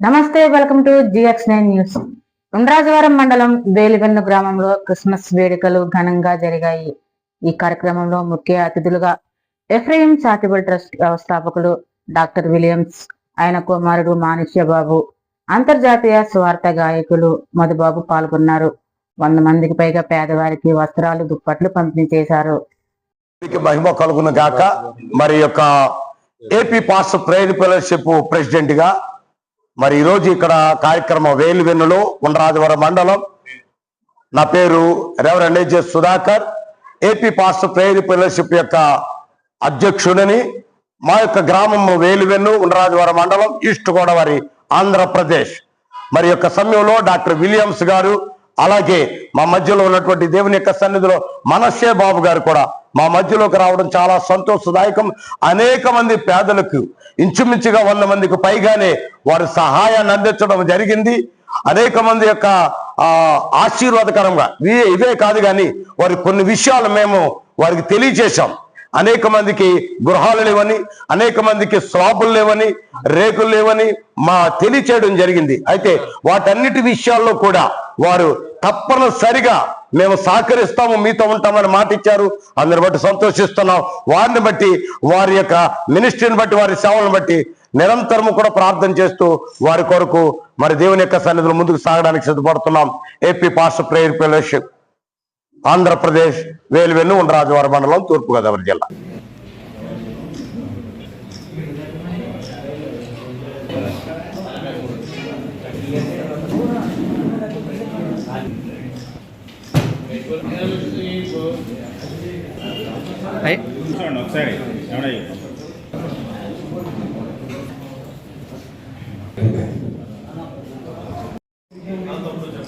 నమస్తే, welcome to GX9 news. Undrajavaram మండలం వేలివెన్ను గ్రామంలో క్రిస్మస్ వేడుకలు ఘనంగా జరిగాయి. ఈ కార్యక్రమంలో ముఖ్య అతిథులుగా ఎఫ్రేయిం చారిటబుల్ ట్రస్ట్ వ్యవస్థాపకులు డాక్టర్ విలియమ్స్, ఆయన కుమారుడు మాణిక్యబాబు, అంతర్జాతీయ స్వార్థ గాయకులు మధుబాబు పాల్గొన్నారు. 100 మందికి పైగా పేదవారికి వస్త్రాలు, దుప్పట్లు పంపిణీ చేశారు. మహిమ కలుగును గాక. మరి యొక్క AP pastor prayer fellowship president గా మరి ఈరోజు ఇక్కడ కార్యక్రమం వేలివెన్నులో ఉండ్రాజవరం మండలం. నా పేరు reverend AJ Sudhakar, AP pastor prayer fellowship యొక్క అధ్యక్షుడిని. మా యొక్క గ్రామం వేలివెన్ను, ఉండ్రాజవరం మండలం, ఈస్ట్ గోదావరి, ఆంధ్రప్రదేశ్. మరి యొక్క సమయంలో డాక్టర్ విలియమ్స్ గారు, అలాగే మా మధ్యలో ఉన్నటువంటి దేవుని యొక్క సన్నిధిలో మనస్సే బాబు గారు కూడా మా మధ్యలోకి రావడం చాలా సంతోషదాయకం. అనేక మంది పేదలకు ఇంచుమించుగా 100 మందికి పైగానే వారి సహాయాన్ని అందించడం జరిగింది. అనేక మంది యొక్క ఆశీర్వాదకరంగా ఇవే కాదు కానీ వారి కొన్ని విషయాలు మేము వారికి తెలియజేశాం. అనేక మందికి గృహాలు లేవని, అనేక మందికి స్లాబులు లేవని, రేకులు లేవని తెలియచేయడం జరిగింది. అయితే వాటన్నిటి విషయాల్లో కూడా వారు తప్పనిసరిగా మేము సహకరిస్తాము, మీతో ఉంటామని మాట ఇచ్చారు. అందరిని బట్టి సంతోషిస్తున్నాం. వారిని బట్టి, వారి యొక్క మినిస్ట్రీని బట్టి, వారి సేవలను బట్టి నిరంతరము కూడా ప్రార్థన చేస్తూ వారి కొరకు మరి దేవుని యొక్క సన్నిధిలో ముందుకు సాగడానికి సిద్ధపడుతున్నాం. AP pastor prayer fellowship, Andhra Pradesh, Velivennu, Undrajavaram మండలం, తూర్పుగోదావరి జిల్లా. ఒకసారి Okay.